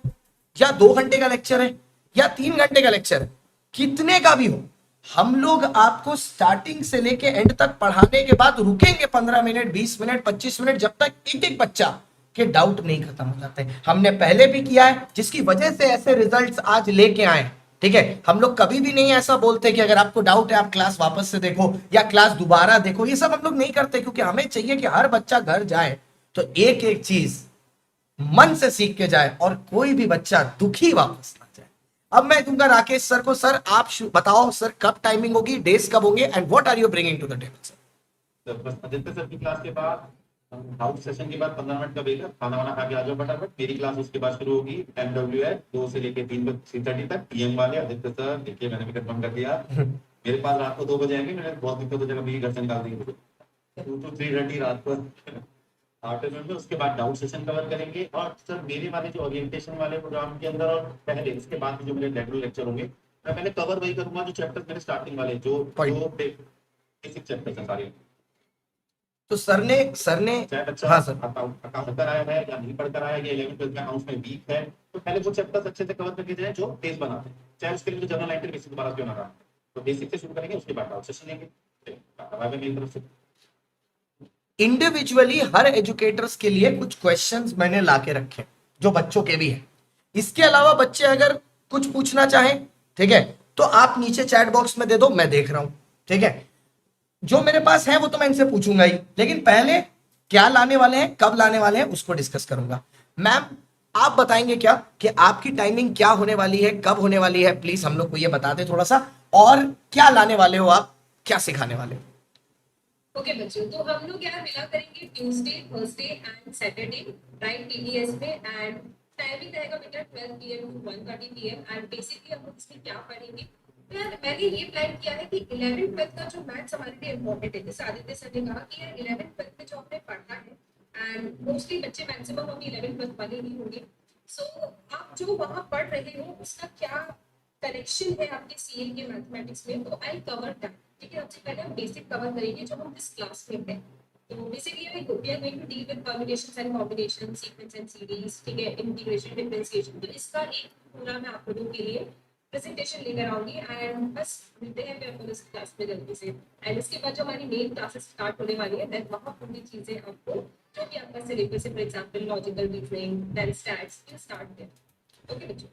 या 2 घंटे का लेक्चर है, या 3 घंटे का लेक्चर है, कितने का भी हो, हम लोग आपको स्टार्टिंग से लेके एंड तक पढ़ाने के बाद रुकेंगे 15 मिनट, 20 मिनट, 25 मिनट, जब तक एक एक बच्चा के डाउट नहीं खत्म हो जाते। हमने पहले भी किया है, जिसकी वजह से ऐसे रिजल्ट्स आज लेके आए। ठीक है, हम लोग कभी भी नहीं ऐसा बोलते कि अगर आपको डाउट है आप क्लास वापस से देखो या क्लास दोबारा देखो, ये सब हम लोग नहीं करते, क्योंकि हमें चाहिए कि हर बच्चा घर जाए तो एक एक चीज मन से सीख के जाए और कोई भी बच्चा दुखी वापस ना जाए। अब मैं दूंगा राकेश सर को। सर आप बताओ सर, कब टाइमिंग होगी, डेज कब होंगे, and what are you bringing to the table sir?
तो बस आदित्य सर की क्लास के बाद डाउट सेशन के बाद 15 मिनट का ब्रेक है, खाना वाना खा के आ जाओ फटाफट। मेरी क्लास उसके बाद शुरू होगी MWF 2 से लेके 3:30 तक। PM वाले आदित्य सर, देखिए मैंने भी कंफर्म कर दिया, मेरे पास रात को 2 बजे आएंगे। मैंने बहुत दिक्कत हो जाएगा, मेरी घर से निकाल देंगे मुझे 2 to 3:30 रात को आफ्टरनून में। उसके बाद डाउट सेशन कवर करेंगे। और सर मेरे वाले जो ओरिएंटेशन वाले प्रोग्राम के अंदर और पहले इसके बाद जो मेरे रेगुलर लेक्चर होंगे, मैं पहले कवर वही करूंगा जो चैप्टर मेरे स्टार्टिंग वाले, जो बेसिक चैप्टर है सारे।
तो सर ने
चाहे बच्चा
हाँ सर,
अकाउंट कर आया है या नहीं पढ़कर आया, या 11th-12th में अकाउंट्स में वीक है, तो पहले वो चैप्टर्स अच्छे से कवर करके जाए जो बेस बनाते हैं, चाहे उसके लिए जनरल लाइन बेसिक दोबारा क्यों ना रहा। तो बेसिक से शुरू करेंगे, उसके बाद डाउट सेशन लेंगे। मेरी तरफ से
इंडिविजुअली हर एजुकेटर्स के लिए कुछ क्वेश्चंस मैंने लाके रखे जो बच्चों के भी है। इसके अलावा बच्चे अगर कुछ पूछना चाहें, ठीक है, तो आप नीचे चैट बॉक्स में दे दो, मैं देख रहा हूं। ठीक है, जो मेरे पास है वो तो मैं इनसे पूछूंगा ही, लेकिन पहले क्या लाने वाले हैं, कब लाने वाले हैं, उसको डिस्कस करूंगा। मैम आप बताएंगे क्या कि आपकी टाइमिंग क्या होने वाली है, कब होने वाली है? प्लीज हम लोग को ये बता दे थोड़ा सा, और क्या लाने वाले हो आप, क्या सिखाने वाले हो?
ओके बच्चों, तो हम लोग यहाँ मिला करेंगे Tuesday, Thursday and Saturday, right, TDS में। एंड टाइमिंग रहेगा बेटा 12 PM to 1:30 PM। And basically हम लोग इसमें क्या पढ़ेंगे, तो यार मैंने ये प्लान किया है कि 11th-12th का जो मैथ्स हमारे लिए इम्पोर्टेंट है, जैसे आदित्य सर ने कहा कि यार 11th-12th में जो हमने पढ़ा है, एंड मोस्टली बच्चे मैक्सिमम अभी 11th-12th वाले ही होंगे। सो आप जो वहाँ पढ़ रहे हो उसका क्या कनेक्शन है आपके CL के मैथमेटिक्स में, तो आई कवर दैट। ठीक है, सबसे पहले हम बेसिक कवर करेंगे जो हम इस क्लास में हैं। तो basically we are going to deal with permutations and combinations, sequence and series, ठीक है, इंटीग्रेशन, डिफरेंशिएशन। तो इसका एक पूरा मैं आप लोगों के लिए प्रेजेंटेशन लेकर आऊंगी। एंड बस मिलते हैं फिर अपन इस क्लास में जल्दी से। एंड इसके बाद जो हमारी मेन क्लासेस स्टार्ट होने वाली है, देन वहाँ पूरी चीजें आपको जो भी आपका सिलेबस है, for example logical reasoning, then stats, will start there. Okay बच्चों,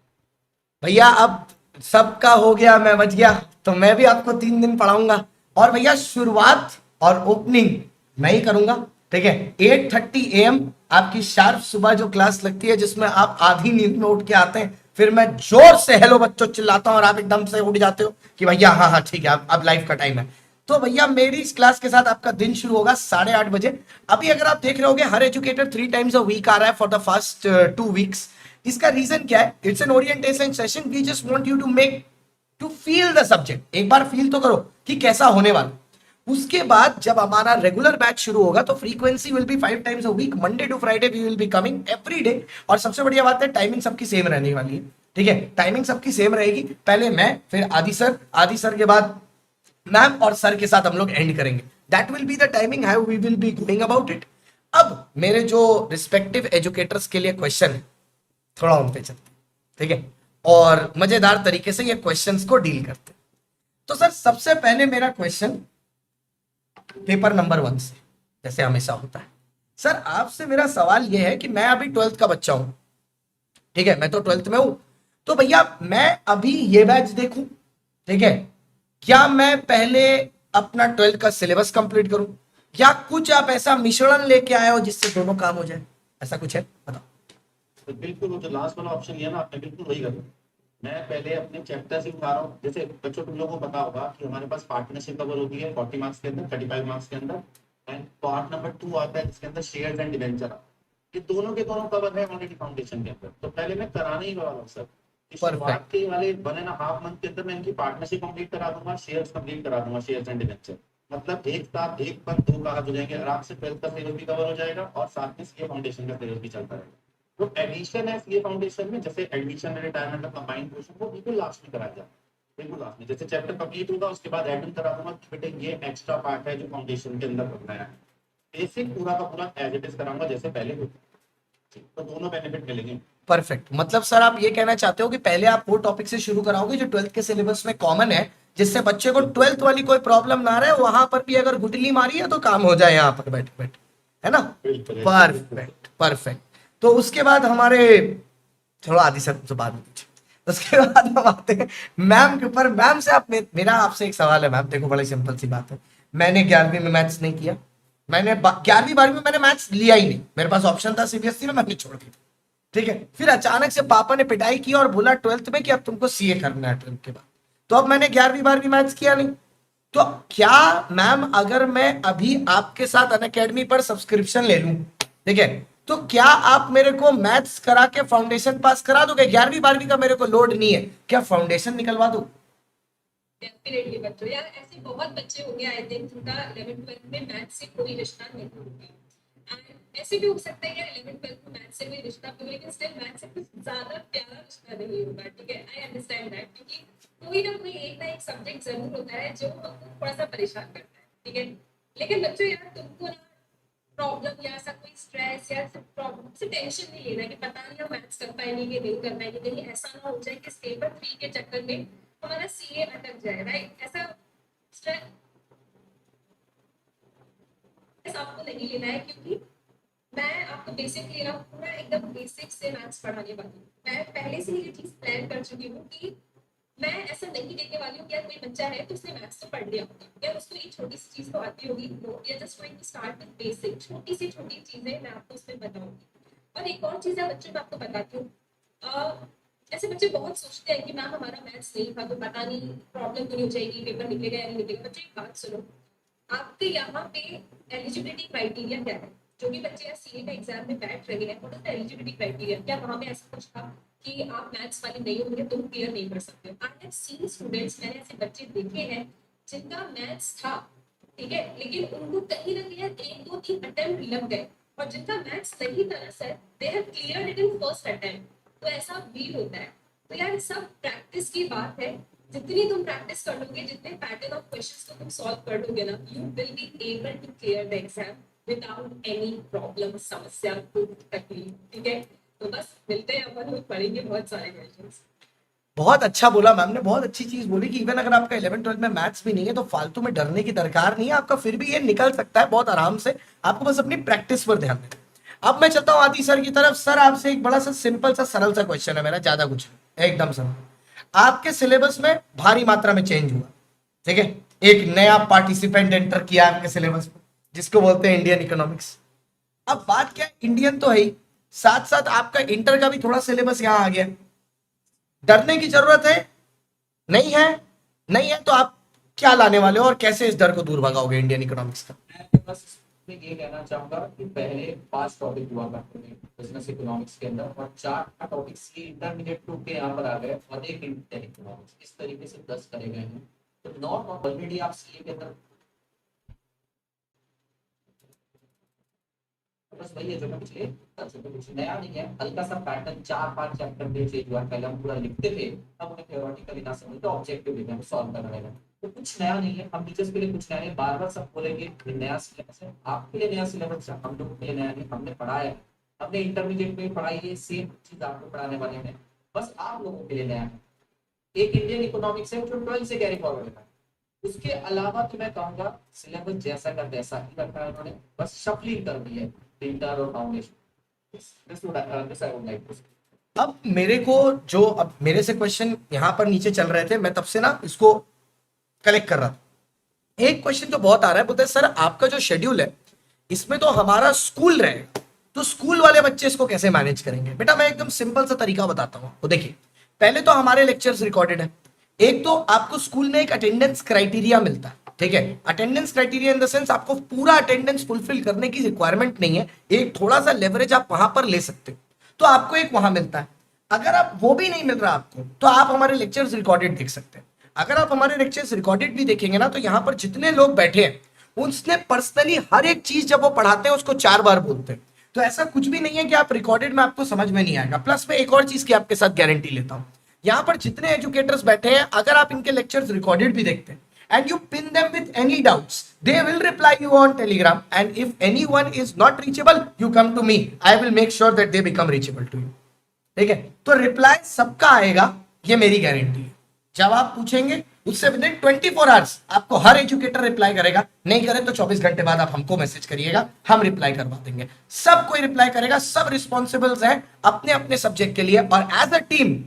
भैया अब सबका हो गया, मैं बच गया, तो मैं भी आपको 3 दिन पढ़ाऊंगा। और भैया शुरुआत और ओपनिंग मैं ही करूंगा। ठीक है, 8:30 AM आपकी शार्प सुबह जो क्लास लगती है, जिसमें आप आधी नींद में उठ के आते हैं, फिर मैं जोर से हेलो बच्चों चिल्लाता हूं और आप एकदम से उठ जाते हो कि भैया हाँ हाँ ठीक है, अब लाइव का टाइम है। तो भैया मेरी इस क्लास के साथ आपका दिन शुरू होगा 8:30 बजे। अभी अगर आप देख रहे होगे हर एजुकेटर 3 times a week आ रहा है फॉर द फर्स्ट 2 weeks। इसका रीजन क्या है? It's an orientation session, we just want you to feel the subject. एक बार फील तो करो कि कैसा होने वाला। उसके बाद जब हमारा रेगुलर बैच शुरू होगा तो frequency will be 5 times a week, Monday to Friday we will be coming every day. और सबसे बढ़िया बात है टाइमिंग सबकी सेम रहने वाली है। ठीक है, टाइमिंग सबकी सेम रहेगी। पहले मैं, फिर आदि सर के बाद मैम, और सर के साथ हम लोग एंड करेंगे। That will be the timing how we will be going about it. अब मेरे जो रिस्पेक्टिव एजुकेटर्स के लिए क्वेश्चन है, थोड़ा उन पे चलते, ठीक है, और मजेदार तरीके से ये क्वेश्चंस को डील करते। तो सर सबसे पहले मेरा क्वेश्चन पेपर नंबर 1 से, जैसे हमेशा होता है। सर आपसे मेरा सवाल यह है कि मैं अभी 12th का बच्चा हूं, ठीक है, मैं तो 12th में हूं, तो भैया मैं अभी ये बैच देखूं, ठीक है, क्या मैं पहले अपना 12th का सिलेबस कंप्लीट करूं, या कुछ आप ऐसा मिश्रण लेके आए हो जिससे दोनों काम हो जाए? ऐसा कुछ है, बताओ।
तो बिल्कुल वो जो लास्ट वाला ऑप्शन लिया ना आपने, बिल्कुल वही करो। मैं पहले अपने चैप्टर से उठा रहा हूँ। जैसे बच्चों तुम लोगों को पता होगा कि हमारे पास पार्टनरशिप कवर होती है 40 मार्क्स के अंदर, 35 मार्क्स के अंदर, एंड पार्ट नंबर 2 आता है जिसके अंदर शेयर्स एंड डिवेंचर। ये दोनों के दोनों कवर है ऑलरेडी फाउंडेशन के अंदर। तो पहले मैं कराने ही वाला हूँ सर। इस शुरुआत के वाले 1.5 मंथ के अंदर मैं इनकी पार्टनरशिप कंप्लीट करा दूंगा, शेयर्स कंप्लीट करा दूंगा, शेयर्स एंड डिवेंचर। मतलब एक साथ एक पर दो कागज हो जाएंगे आराम से। 12th का सिलेबस भी कवर हो जाएगा और साथ में सीए फाउंडेशन का सिलेबस भी चलता रहेगा। तो एडिशन है सीए फाउंडेशन में, जैसे एडमिशन रिटायरमेंट का कंबाइंड पोर्शन, वो बिल्कुल लास्ट में कराया जाए, बिल्कुल लास्ट में। जैसे चैप्टर कंप्लीट होगा उसके बाद एडमिन करा दूंगा कि बेटे ये एक्स्ट्रा पार्ट है जो फाउंडेशन के अंदर करना है। बेसिक पूरा का पूरा एज इट इज कराऊंगा जैसे पहले होता। तो दोनों बेनिफिट मिलेंगे।
परफेक्ट। मतलब सर आप ये कहना चाहते हो कि पहले आप वो टॉपिक से शुरू कराओगे जो 12th के सिलेबस में कॉमन है, जिससे बच्चे को 12th वाली कोई प्रॉब्लम ना रहे, वहां पर भी अगर गुटली मारी है तो काम हो जाए यहाँ पर बैठे बैठे, है ना? Perfect perfect. तो उसके बाद हमारे, थोड़ा आदि सर से बाद में पूछे, उसके बाद हम आते हैं मैम के ऊपर। मैम से आप, मेरा आपसे एक सवाल है मैम। देखो बड़ी सिंपल सी बात है, मैंने 11वीं में मैथ्स नहीं किया, मैंने 11वीं 12वीं में मैंने मैथ्स लिया ही नहीं, मेरे पास ऑप्शन था सीबीएसई में, मैंने छोड़ दिया, ठीक है। फिर अचानक से पापा ने पिटाई की और बोला 12th में कि अब तुमको सीए करना है 12th के बाद। तो अब मैंने 11वीं 12वीं मैथ्स किया नहीं। तो क्या मैम अगर मैं अभी आपके साथ अनअकैडमी पर सब्सक्रिप्शन ले लूं, ठीक है, तो क्या आप मेरे को मैथ्स करा के फाउंडेशन पास करा दोगे? 11वीं 12वीं का मेरे को लोड नहीं है, क्या फाउंडेशन निकलवा दो?
डेफिनेटली बच्चों, यार ऐसे बहुत बच्चे होंगे आई थिंक जिनका 11th 12th में मैथ से कोई रिश्ता नहीं होगा। एंड ऐसे भी हो सकता है यार 11th 12th में मैथ से कोई रिश्ता हो, लेकिन स्टिल मैथ से कुछ ज्यादा प्यारा रिश्ता नहीं होगा, ठीक है। आई अंडरस्टैंड दैट, क्योंकि कोई ना एक सब्जेक्ट जरूर होता है जो हमको थोड़ा सा परेशान करता है, ठीक है। लेकिन बच्चों यार तुमको ना प्रॉब्लम या ऐसा कोई स्ट्रेस या प्रॉब्लम से टेंशन नहीं लेना कि पता नहीं हम मैथ्स कर पाएंगे कि नहीं कर पाएंगे, कहीं ऐसा ना हो जाए कि पेपर 3 के चक्कर में हमारा सीए अटक जाए, राइट? ऐसा स्ट्रेस आपको नहीं लेना है, क्योंकि मैं आपको बेसिकली ना पूरा एकदम बेसिक से मैथ्स पढ़ाने वाली हूँ। मैं पहले से ही ये चीज प्लान कर चुकी हूँ कि मैं ऐसा नहीं देखने वाली हूँ कि यार कोई बच्चा है तो उसने मैथ्स तो पढ़ लिया होगा, या उसको एक छोटी सी चीज तो आती होगी, या just going to start with basic, छोटी सी छोटी चीजें मैं आपको उसमें बताऊंगी। और एक और चीज है बच्चों, मैं आपको बताती हूँ, ऐसे बच्चे बहुत सोचते हैं कि मैम हमारा मैथ्स नहीं था तो पता नहीं प्रॉब्लम तो नहीं हो जाएगी, पेपर निकलेगा या नहीं निकलेगा। बच्चों एक बात सुनो, आपके यहाँ पे एलिजिबिलिटी क्राइटेरिया क्या है? जो भी बच्चे सीए का एग्जाम में बैठ रहे हैं, what is the eligibility criteria? क्या वहाँ पे ऐसा कुछ था कि आप मैथ्स वाले नहीं होंगे, तुम क्लियर नहीं कर सकते? आई हैव सीन स्टूडेंट्स, मैंने ऐसे बच्चे देखे हैं जिनका मैथ्स था, ठीक है, लेकिन उनको कहीं ना कहीं 1 2 3 अटेम्प्ट लग गए, और जिनका मैथ्स नहीं था ना sir, they have cleared it in first attempt. तो ऐसा भी होता है। तो यार सब प्रैक्टिस की बात है, जितनी तुम प्रैक्टिस कर लोगे, जितने पैटर्न ऑफ क्वेश्चंस को तुम सॉल्व कर लोगे ना, you will be able to clear the exam without any problem, समस्या, दुख, तकलीफ, ठीक है। तो बस मिलते हैं, अपन लोग पढ़ेंगे बहुत सारे क्वेश्चंस।
बहुत अच्छा बोला मैम ने, बहुत अच्छी चीज बोली कि इवन अगर आपका 11 12 में मैथ्स भी नहीं है तो फालतू में डरने की दरकार नहीं है, आपका फिर भी ये निकल सकता है बहुत आराम से, आपको बस अपनी प्रैक्टिस पर ध्यान देना। अब मैं चलता हूँ आदि सर की तरफ। सर आपसे एक बड़ा सा सिंपल सा सरल सा क्वेश्चन है मेरा, ज्यादा कुछ एकदम सरल। आपके सिलेबस में भारी मात्रा में चेंज हुआ, ठीक है, एक नया पार्टिसिपेंट एंटर किया आपके सिलेबस में, जिसको बोलते हैं इंडियन इकोनॉमिक्स। अब बात क्या है, इंडियन तो है ही, साथ साथ आपका इंटर का भी थोड़ा सिलेबस यहाँ आ गया। डरने की जरूरत है नहीं है? नहीं है तो आप क्या लाने वाले हो और कैसे इस डर को दूर भगाओगे इंडियन इकोनॉमिक्स का?
मैं बस इसमें ये कहना चाहूंगा कि पहले 5 टॉपिक हुआ करते थे बिजनेस इकोनॉमिक्स के अंदर, और 4 टॉपिक्स की इंटरमीडिएट 2 के यहाँ पर आ गए, और एक इंडियन इकोनॉमिक्स, इस तरीके से 10 करे गए हैं। तो नॉट ऑलरेडी आप सीए के अंदर बस वही है जो मैं पिछले कुछ नया नहीं है, हल्का सा पैटर्न 4-5 चैप्टर में चेंज हुआ। पहले हम पूरा लिखते थे, अब उन्हें थ्योरेटिकली ना समझ तो ऑब्जेक्टिव लिखना है, सॉल्व करना रहेगा। तो कुछ नया नहीं है, हम टीचर्स के लिए कुछ नया नहीं, बार-बार सब बोलेंगे कि नया सिलेबस है, आपके लिए नया सिलेबस है, हम लोग के लिए नया नहीं। हमने पढ़ाया, हमने इंटरमीडिएट में पढ़ाई है, सेम चीज आपको पढ़ाने वाले हैं, बस आप लोगों के लिए नया है। एक इंडियन इकोनॉमिक्स है जो 12 से कैरी फॉरवर्ड है, उसके अलावा तो मैं कहूंगा सिलेबस जैसा का तैसा ही रखा है उन्होंने, बस शफलिंग कर दी है इंटर और फाउंडेशन।
अब मेरे को जो, अब मेरे से क्वेश्चन यहाँ पर नीचे चल रहे थे, मैं तब से ना इसको कलेक्ट कर रहा था। एक क्वेश्चन जो बहुत आ रहा है, बोलते हैं सर आपका जो शेड्यूल है इसमें तो हमारा स्कूल रहेगा, तो स्कूल वाले बच्चे इसको कैसे मैनेज करेंगे? बेटा मैं एकदम सिंपल सा तरीका बताता हूँ। तो देखिए पहले तो हमारे लेक्चर्स रिकॉर्डेड है। एक तो आपको स्कूल में एक अटेंडेंस क्राइटेरिया मिलता है, ठीक है। Attendance criteria in the sense आपको पूरा अटेंडेंस फुलफिल करने की रिक्वायरमेंट नहीं है, एक थोड़ा सा लेवरेज आप वहां पर ले सकते हो, तो आपको एक वहां मिलता है। अगर आप वो भी नहीं मिल रहा आपको, तो आप हमारे लेक्चर्स रिकॉर्डेड देख सकते हैं। अगर आप हमारे लेक्चर्स रिकॉर्डेड भी देखेंगे ना, तो यहाँ पर जितने लोग बैठे हैं उसने पर्सनली हर एक चीज जब वो पढ़ाते हैं उसको 4 बार बोलते हैं। तो ऐसा कुछ भी नहीं है कि आप रिकॉर्डेड में आपको समझ में नहीं आएगा। प्लस में एक और चीज की आपके साथ गारंटी लेता हूं, यहाँ पर जितने एजुकेटर्स बैठे हैं, अगर आप इनके लेक्चर्स रिकॉर्डेड भी देखते हैं and you pin them with any doubts, they will reply you on Telegram, and if anyone is not reachable, you come to me, I will make sure that they become reachable to you, ठीक है। तो reply सबका आएगा, ये मेरी guarantee है। जब आप पूछेंगे उससे विद इन 24 आवर्स आपको हर एजुकेटर रिप्लाई करेगा, नहीं करे तो 24 घंटे बाद आप हमको मैसेज करिएगा, हम रिप्लाई करवा देंगे। सब कोई रिप्लाई करेगा, सब रिस्पॉन्सिबल्स हैं अपने अपने सब्जेक्ट के लिए, और as a team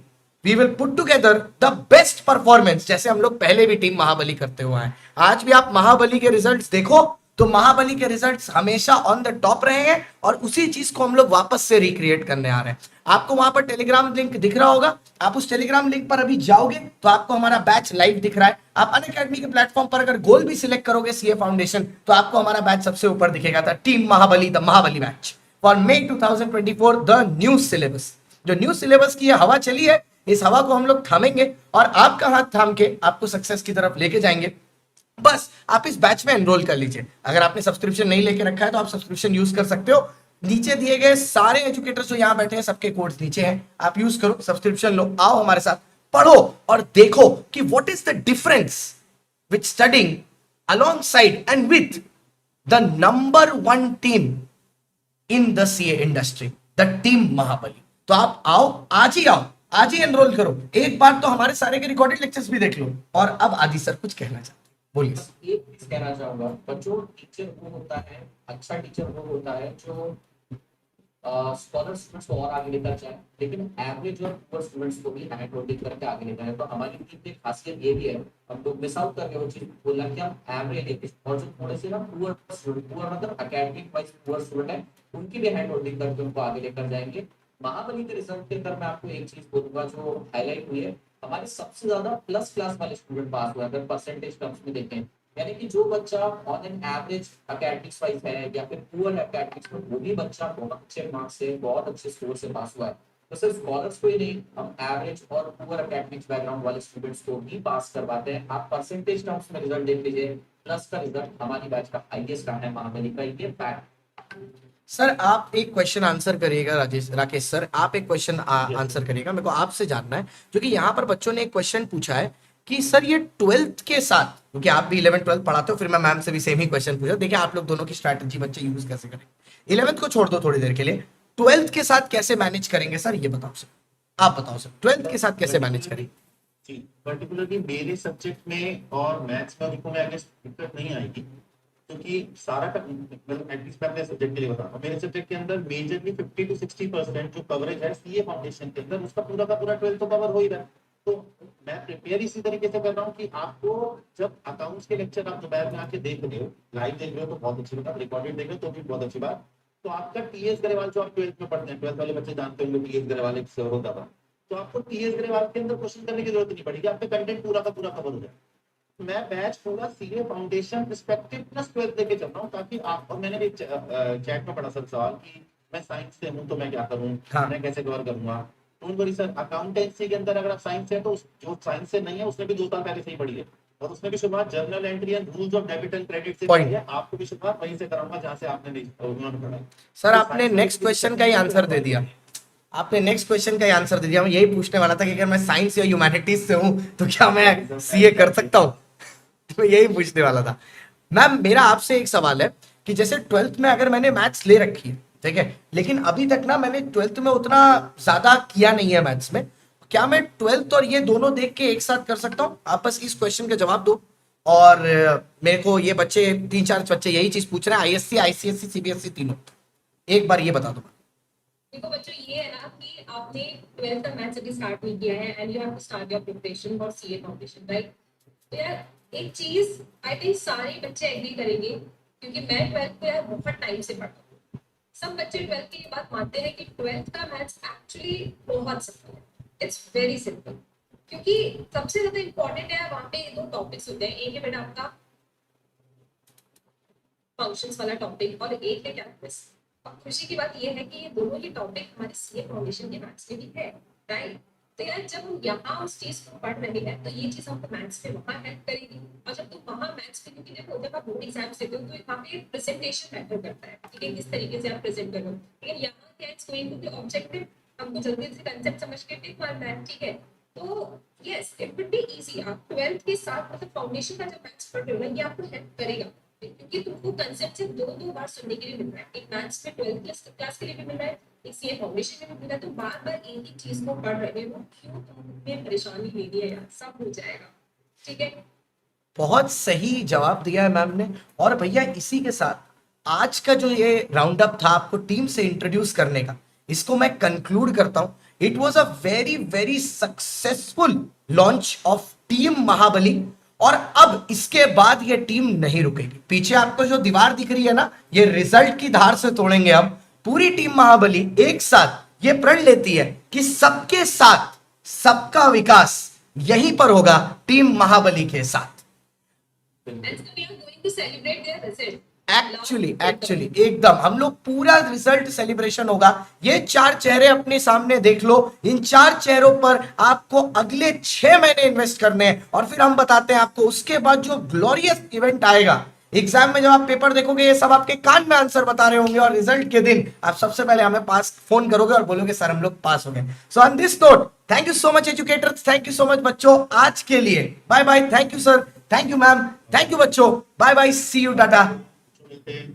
we will put together the best performance, जैसे हम लोग पहले भी टीम महाबली करते हुए हैं। आज भी आप महाबली के रिजल्ट्स देखो तो महाबली के रिजल्ट्स हमेशा ऑन द टॉप रहे हैं, और उसी चीज को हम लोग वापस से रिक्रिएट करने आ रहे हैं। आपको वहां पर टेलीग्राम लिंक दिख रहा होगा, आप उस टेलीग्राम लिंक पर अभी जाओगे तो आपको हमारा बैच लाइव दिख रहा है। आप अनअकैडमी के प्लेटफॉर्म पर अगर गोल भी सिलेक्ट करोगे सीए फाउंडेशन, तो आपको हमारा बैच सबसे ऊपर दिखेगा था, team Mahabali, the Mahabali batch for May 2024, the new syllabus. जो न्यू सिलेबस की हवा चली है, इस हवा को हम लोग थामेंगे और आपका हाथ थाम के आपको सक्सेस की तरफ लेके जाएंगे। बस आप इस बैच में एनरोल कर लीजिए। अगर आपने सब्सक्रिप्शन नहीं लेके रखा है तो आप सब्सक्रिप्शन यूज कर सकते हो। नीचे दिए गए सारे एजुकेटर्स जो यहाँ बैठे हैं सबके कोड्स नीचे हैं, आप यूज करो, सब्सक्रिप्शन लो, आओ हमारे साथ पढ़ो और देखो कि what is the difference with studying alongside and with the number 1 team in the CA industry, the team Mahabali. तो आप आओ, आज ही आओ, आज ही एनरोल करो। एक बार तो हमारे सारे के रिकॉर्डेड लेक्चर्स भी देख लो। और अब आदि सर कुछ कहना चाहते हैं, बोलिए।
बस एक चीज कहना चाहूंगा, बच्चों टीचर वो होता है, अच्छा टीचर वो होता है जो स्कॉलर स्टूडेंट्स को और आगे लेकर जाए, लेकिन एवरेज और पुअर स्टूडेंट्स को भी हैंड होल्डिंग करके आगे लेकर जाए। तो हमारी टीम की खासियत ये भी है, हम लोग मिस आउट करके वो चीज बोला कि हम एवरेज और जो थोड़े से ना पुअर स्टूडेंट, पुअर मतलब एकेडमिक वाइज पुअर स्टूडेंट है, उनकी भी हैंड होल्डिंग करके उनको आगे लेकर जाएंगे। महाबली के रिजल्ट के अंदर मैं आपको एक चीज बोलूंगा जो हाईलाइट हुई है, हमारे सबसे ज्यादा प्लस क्लास वाले स्टूडेंट पास हुए अगर परसेंटेज टर्म्स में देखें। यानी कि जो बच्चा on an average academics wise है या फिर पुअर एकेडमिक्स में, वो भी बच्चा बहुत अच्छे मार्क्स से, बहुत अच्छे स्कोर से पास हुआ है। तो सिर्फ स्कॉलर्स को ही नहीं, हम एवरेज और पुअर एकेडमिक्स बैकग्राउंड वाले स्टूडेंट्स को भी पास करवाते हैं। आप परसेंटेज टर्म्स में रिजल्ट देख लीजिए, प्लस का रिजल्ट हमारी बैच का हाईएस्ट रहा है महाबली का, ये फैक्ट।
सर आप एक क्वेश्चन आंसर करिएगा, राकेश सर आप एक क्वेश्चन आंसर करिएगा। मेरे को आपसे जानना है, क्योंकि यहाँ पर बच्चों ने एक क्वेश्चन पूछा है कि सर ये 12th के साथ, क्योंकि आप भी 11th 12th पढ़ाते हो, फिर मैं मैम से भी सेम ही क्वेश्चन पूछा। देखिए आप लोग दोनों की स्ट्रैटेजी बच्चे यूज कैसे करें। 11th को छोड़ दो थोड़ी देर के लिए, 12th के साथ कैसे मैनेज करेंगे सर, ये बताओ सर, आप बताओ सर 12th के साथ कैसे मैनेज करेंगे।
जी, पर्टिकुलरली मेरे सब्जेक्ट में और मैथ्स में देखो मैं आई गेस दिक्कत नहीं आएगी, क्योंकि सारा का मतलब एटलीस्ट मैं अपने सब्जेक्ट के लिए बता रहा हूँ। मेरे सब्जेक्ट के अंदर मेजरली 50 to 60% जो कवरेज है सीए फाउंडेशन के अंदर, उसका पूरा का पूरा 12th तो कवर हो ही रहा है। तो मैं प्रिपेयर इसी तरीके से कर रहा हूँ कि आपको जब अकाउंट्स के लेक्चर आप दोपहर में आके देख रहे हो, लाइव देख रहे हो तो बहुत अच्छी बात, रिकॉर्डेड देख रहे हो तो भी बहुत अच्छी बात। तो आपका टीएस ग्रेवाल जो आप 12th में पढ़ते हैं, 12th वाले बच्चे जानते होंगे टीएस ग्रेवाल एक सर होता था, तो आपको टीएस ग्रेवाल के अंदर क्वेश्चन करने की जरूरत नहीं पड़ेगी, आपका कंटेंट पूरा का पूरा कवर हो जाए। मैं बैच पूरा CA foundation perspective plus 12th लेके चल रहा हूँ, ताकि आप, और मैंने भी चैट में पढ़ा सर सवाल कि मैं साइंस से हूँ तो मैं क्या करूँ,
हाँ।
मैं कैसे कवर करूंगा। डोंट वरी सर, अकाउंटेंसी के अंदर अगर आप साइंस से है तो जो साइंस से नहीं है उसने भी 2 साल पहले से ही पढ़ी है, और उसमें भी शुरुआत journal entry and rules of debit and credit से पढ़ी है। आपको भी शुरुआत वहीं से कराऊंगा जहाँ से आपने उन्होंने पढ़ा है।
सर आपने नेक्स्ट क्वेश्चन का ही आंसर दे दिया, आपने नेक्स्ट क्वेश्चन का ही आंसर दे दिया। मैं यही पूछने वाला था कि अगर मैं साइंस या ह्यूमैनिटीज से हूँ तो क्या मैं सीए कर सकता हूँ, तो यही पूछने वाला था। मैम मेरा आपसे एक सवाल है कि जैसे 12th में अगर मैंने मैथ्स ले रखी है, ठीक है, लेकिन अभी तक ना मैंने 12th में उतना ज्यादा किया नहीं है मैथ्स में, क्या मैं 12th और ये दोनों देख के एक साथ कर सकता हूँ? आप बस इस क्वेश्चन का जवाब दो। और मेरे को ये बच्चे 3-4 बच्चे यही चीज पूछ रहे हैं, आईएससी आईसीएससी सीबीएसई तीनों, एक बार ये बता दो।
देखो बच्चों ये है ना कि आपने 12th का मैथ्स अभी स्टार्ट नहीं किया है and you have to start your preparation for CA foundation, right. तो यार एक चीज आई थिंक सारे बच्चे एग्री करेंगे, क्योंकि मैं 12th को यार बहुत टाइम से पढ़ता हूँ। सब बच्चे 12th की ये बात मानते हैं कि 12th का मैथ्स एक्चुअली बहुत सफल है, इट्स वेरी सिंपल, क्योंकि सबसे ज्यादा इंपॉर्टेंट है वहां पे दो टॉपिक्स होते हैं, एक है बेटा आपका फंक्शंस वाला टॉपिक और एक है कैलकुलस। अब खुशी की बात ये है कि ये दोनों ही टॉपिक हमारे सीए फाउंडेशन के मैथ्स में भी है, राइट। तो यार जब हम यहाँ उस चीज को पढ़ रहे हैं तो ये चीज हमको मैथ्स में वहाँ हेल्प करेगी, और जब तुम वहाँ मैथ्स में, क्योंकि देखो जब आप बोर्ड एग्जाम्स देते हो तो वहाँ पे प्रेजेंटेशन मैटर करता है, ठीक है, किस तरीके से आप प्रेजेंट करो। लेकिन यहाँ क्या it's going to be objective, हमको जल्दी से कंसेप्ट समझ के टिक मारना है, ठीक है। तो yes it would be easy. आप 12th के साथ मतलब फाउंडेशन का जब मैथ्स पढ़ रहे हो ना, ये आपको हेल्प करेगा, क्योंकि तुमको कंसेप्ट से दो बार सुनने के लिए मिल रहा है। एक मैथ्स में 12th क्लास के लिए भी मिल रहा है, एक सीए फाउंडेशन में भी मिल रहा है। तो बार बार एक ही चीज को पढ़ रहे हो, क्यों तुम्हें परेशानी लेनी है यार, सब हो जाएगा, ठीक है।
बहुत सही जवाब दिया है मैम ने। और भैया इसी के साथ आज का जो ये राउंड अप था आपको टीम से इंट्रोड्यूस करने का, इसको मैं कंक्लूड करता हूं। It was a very very successful launch of team Mahabali, और अब इसके बाद ये टीम नहीं रुकेगी। पीछे आपको जो दीवार दिख रही है ना, ये रिजल्ट की धार से तोड़ेंगे हम। पूरी टीम महाबली एक साथ ये प्रण लेती है कि सबके साथ सबका विकास यहीं पर होगा टीम महाबली के साथ।
And so we are going to celebrate their result.
Actually एकदम हम लोग पूरा रिजल्ट सेलिब्रेशन होगा। ये 4 चेहरे अपने सामने देख लो, इन 4 चेहरों पर आपको अगले 6 महीने इन्वेस्ट करने हैं, और फिर हम बताते हैं आपको उसके बाद जो ग्लोरियस इवेंट आएगा। एग्जाम में जब आप पेपर देखोगे ये सब आपके कान में आंसर बता रहे होंगे, और रिजल्ट के दिन आप सबसे पहले हमें पास फोन करोगे और बोलोगे सर हम लोग पास हो गए। So on this note thank you so much educators, thank you so much बच्चों आज के लिए। Bye bye, thank you sir, thank you ma'am, thank you बच्चों, bye bye, see you, tata.
मिलते हैं।